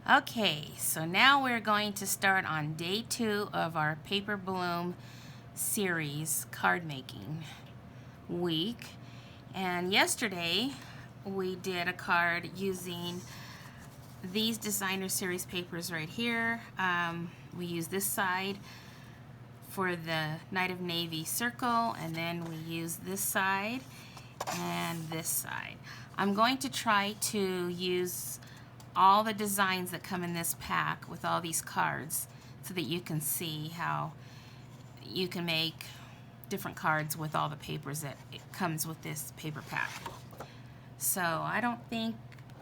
Okay, so now we're going to start on day 2 of our paper bloom series card making week. And yesterday we did a card using these designer series papers right here. We used this side for the Night of Navy circle, and then we used this side and this side. I'm going to try to use all the designs that come in this pack with all these cards so that you can see how you can make different cards with all the papers that it comes with this paper pack. So I don't think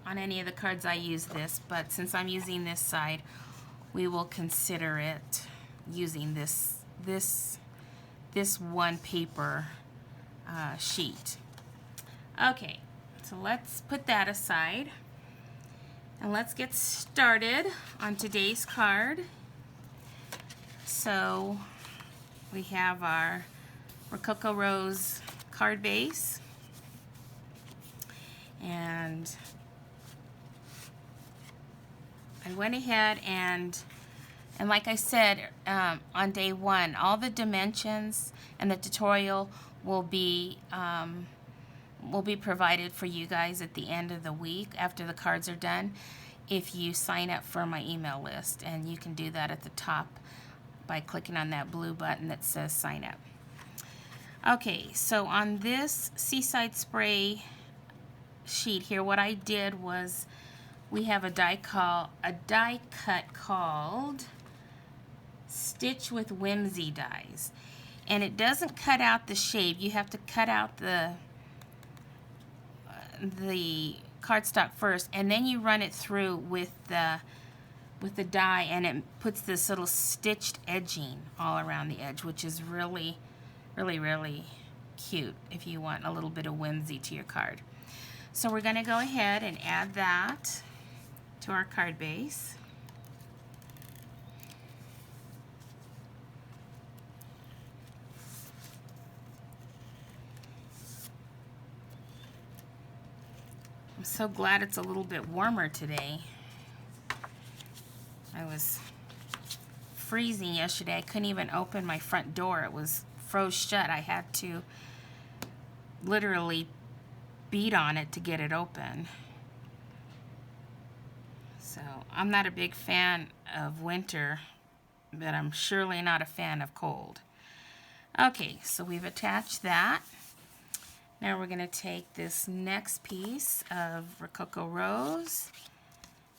on any of the cards I use this, but since I'm using this side, we will consider it using this one paper sheet. Okay, so let's put that aside and let's get started on today's card. So we have our Rococo Rose card base, and I went ahead and like I said on day 1, all the dimensions and the tutorial will be provided for you guys at the end of the week after the cards are done if you sign up for my email list, and you can do that at the top by clicking on that blue button that says sign up. Okay, so on this Seaside Spray sheet here, what I did was we have a die cut called Stitch with Whimsy dies, and it doesn't cut out the shape. You have to cut out the cardstock first, and then you run it through with the die, and it puts this little stitched edging all around the edge, which is really cute if you want a little bit of whimsy to your card. So we're going to go ahead and add that to our card base. I'm so glad it's a little bit warmer today. I was freezing yesterday. I couldn't even open my front door. It was froze shut. I had to literally beat on it to get it open. So I'm not a big fan of winter, but I'm surely not a fan of cold. Okay, so we've attached that. Now we're going to take this next piece of Rococo Rose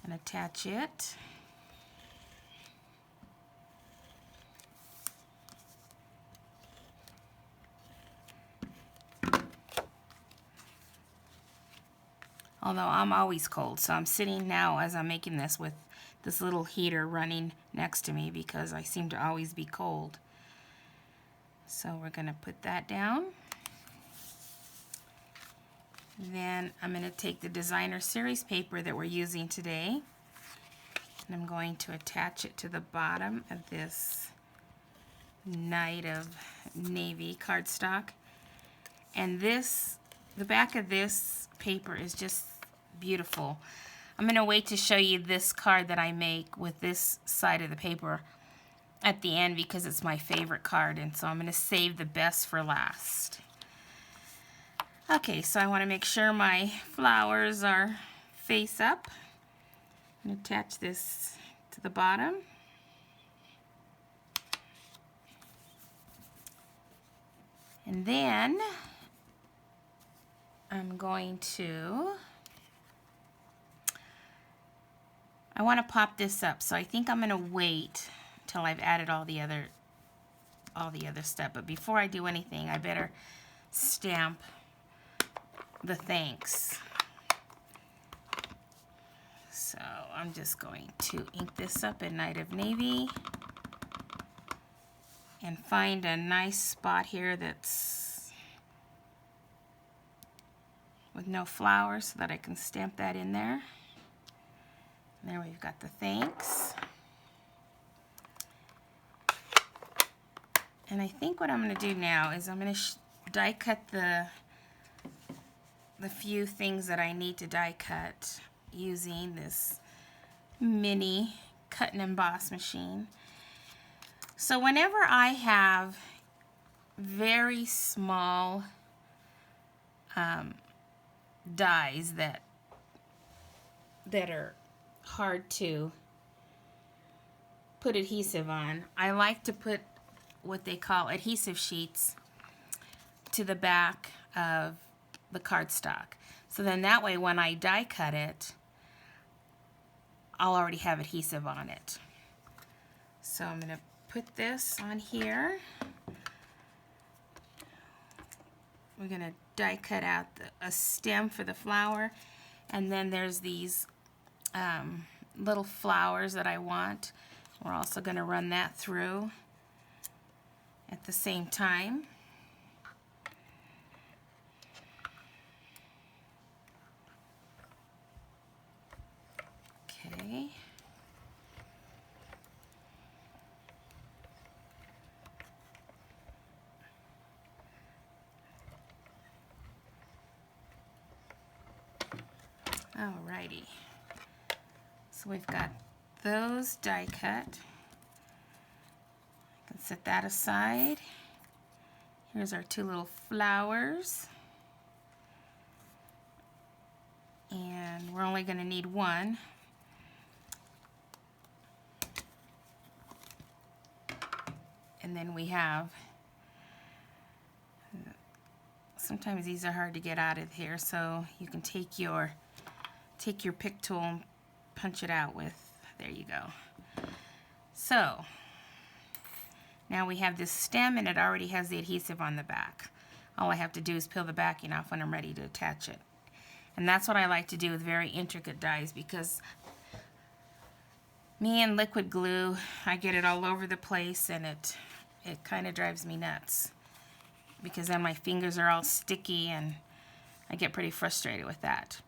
and attach it. Although I'm always cold, so I'm sitting now as I'm making this with this little heater running next to me because I seem to always be cold. So we're going to put that down. Then I'm going to take the designer series paper that we're using today, and I'm going to attach it to the bottom of this Night of Navy cardstock. And the back of this paper is just beautiful. I'm going to wait to show you this card that I make with this side of the paper at the end because it's my favorite card, and so I'm going to save the best for last. Okay, so I want to make sure my flowers are face up and attach this to the bottom. And then I'm going to, I want to pop this up, so I think I'm going to wait till I've added all the other stuff. But before I do anything, I better stamp the thanks. So I'm just going to ink this up in Night of Navy and find a nice spot here that's with no flowers so that I can stamp that in there. And there we've got the thanks. And I think what I'm going to do now is I'm going to die cut the few things that I need to die cut using this mini cut and emboss machine. So whenever I have very small dies that are hard to put adhesive on, I like to put what they call adhesive sheets to the back of the cardstock. So then that way when I die cut it, I'll already have adhesive on it. So I'm going to put this on here. We're going to die cut out a stem for the flower, and then there's these little flowers that I want. We're also going to run that through at the same time. Okay. Alrighty. So we've got those die cut. I can set that aside. Here's our two little flowers. And we're only going to need one. And then we have, sometimes these are hard to get out of here, so you can take your pick tool and punch it out with, there you go. So now we have this stem, and it already has the adhesive on the back. All I have to do is peel the backing off when I'm ready to attach it. And that's what I like to do with very intricate dies, because me and liquid glue, I get it all over the place, and it kind of drives me nuts, because then my fingers are all sticky and I get pretty frustrated with that.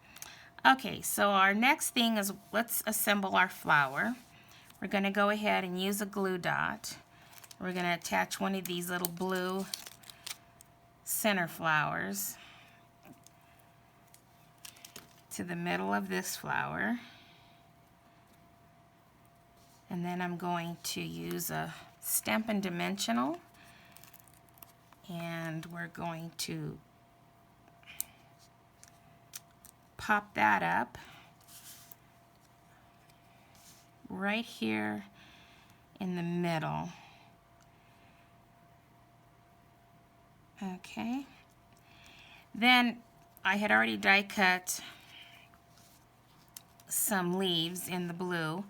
Okay, so our next thing is, let's assemble our flower. We're going to go ahead and use a glue dot. We're going to attach one of these little blue center flowers to the middle of this flower. And then I'm going to use a Stampin' Dimensional, and we're going to pop that up right here in the middle. Okay. Then I had already die cut some leaves in the blue,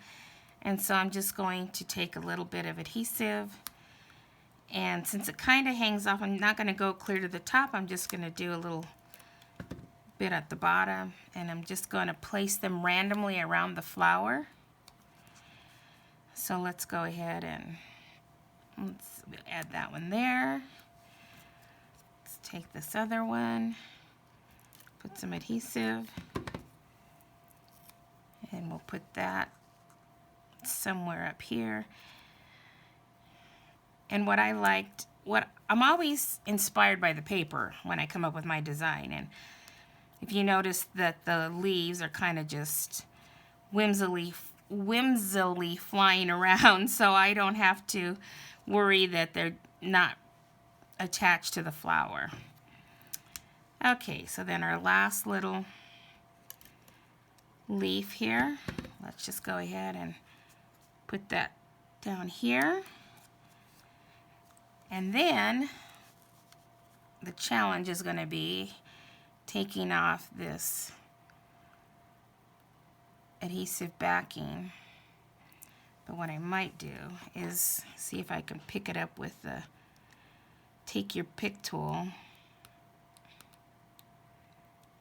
and so I'm just going to take a little bit of adhesive, and since it kind of hangs off, I'm not going to go clear to the top. I'm just going to do a little bit at the bottom, and I'm just going to place them randomly around the flower. So let's go ahead and let's add that one there. Let's take this other one, put some adhesive, and we'll put that somewhere up here. And what I liked, I'm always inspired by the paper when I come up with my design, and if you notice that the leaves are kind of just whimsily flying around, so I don't have to worry that they're not attached to the flower. Okay, so then our last little leaf here, let's just go ahead and put that down here. And then the challenge is going to be taking off this adhesive backing. But what I might do is see if I can pick it up with the take your pick tool.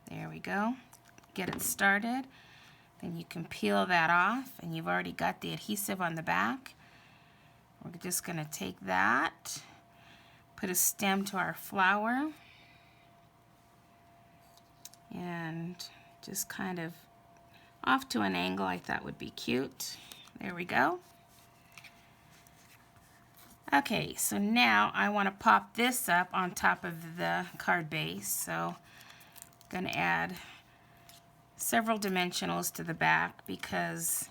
There we go. Get it started. Then you can peel that off, and you've already got the adhesive on the back. We're just going to take that, put a stem to our flower, and just kind of off to an angle I thought would be cute. There we go. Okay, so now I want to pop this up on top of the card base. So I'm going to add several dimensionals to the back, because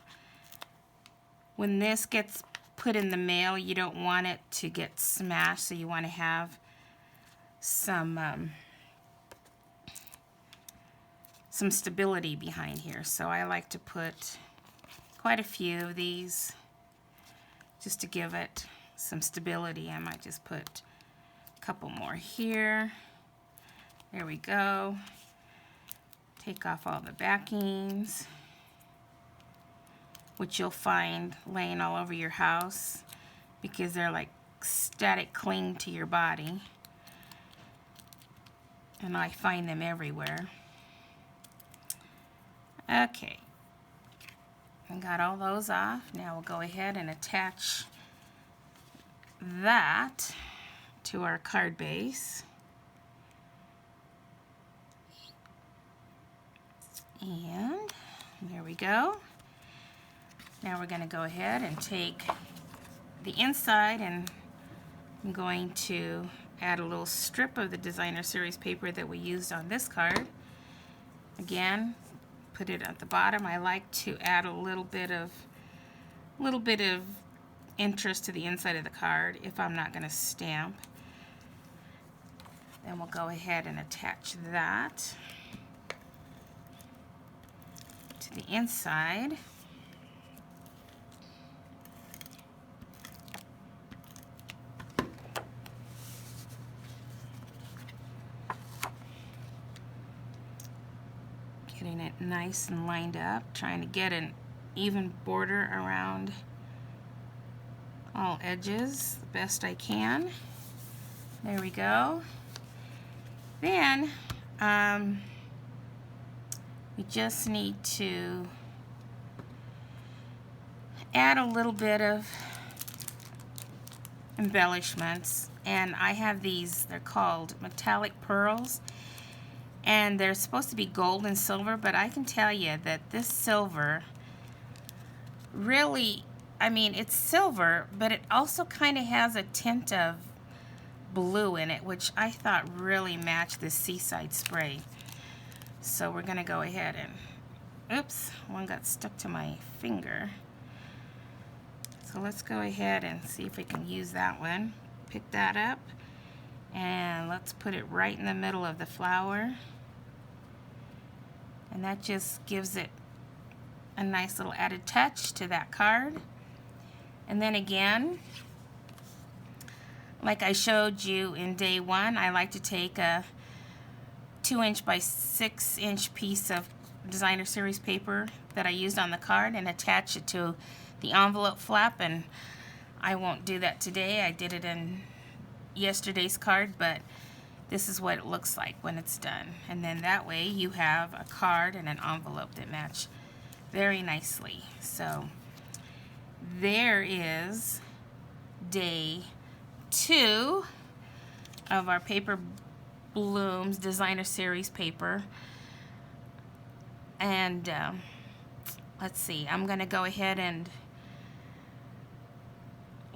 when this gets put in the mail, you don't want it to get smashed, so you want to have some stability behind here. So I like to put quite a few of these just to give it some stability. I might just put a couple more here. There we go. Take off all the backings, which you'll find laying all over your house because they're like static cling to your body. And I find them everywhere. Okay, I got all those off. Now we'll go ahead and attach that to our card base. And there we go. Now we're going to go ahead and take the inside, and I'm going to add a little strip of the designer series paper that we used on this card. Again, put it at the bottom. I like to add a little bit of interest to the inside of the card if I'm not going to stamp. Then we'll go ahead and attach that to the inside. Getting it nice and lined up, trying to get an even border around all edges the best I can. There we go. Then we just need to add a little bit of embellishments, and I have these, they're called metallic pearls, and they're supposed to be gold and silver, but I can tell you that this silver really, I mean, it's silver, but it also kind of has a tint of blue in it, which I thought really matched this seaside spray. So we're gonna go ahead and, oops, one got stuck to my finger. So let's go ahead and see if we can use that one. Pick that up, and let's put it right in the middle of the flower. And that just gives it a nice little added touch to that card. And then again, like I showed you in day one, I like to take a 2" by 6" piece of designer series paper that I used on the card and attach it to the envelope flap. And I won't do that today. I did it in yesterday's card, but this is what it looks like when it's done. And then that way you have a card and an envelope that match very nicely. So there is day 2 of our Paper Blooms designer series paper. And let's see, I'm gonna go ahead and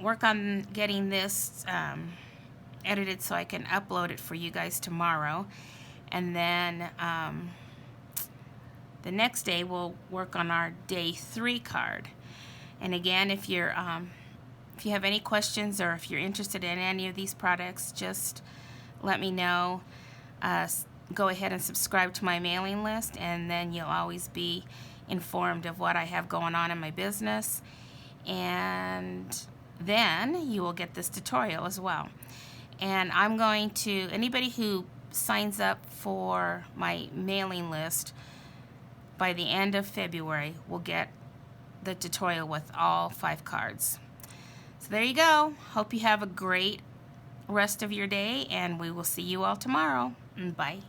work on getting this edited so I can upload it for you guys tomorrow. And then the next day we'll work on our day 3 card. And again, if you have any questions or if you're interested in any of these products, just let me know. Go ahead and subscribe to my mailing list, and then you'll always be informed of what I have going on in my business. And then you will get this tutorial as well. And I'm going to, anybody who signs up for my mailing list by the end of February will get the tutorial with all 5 cards. So there you go. Hope you have a great rest of your day, and we will see you all tomorrow. Bye.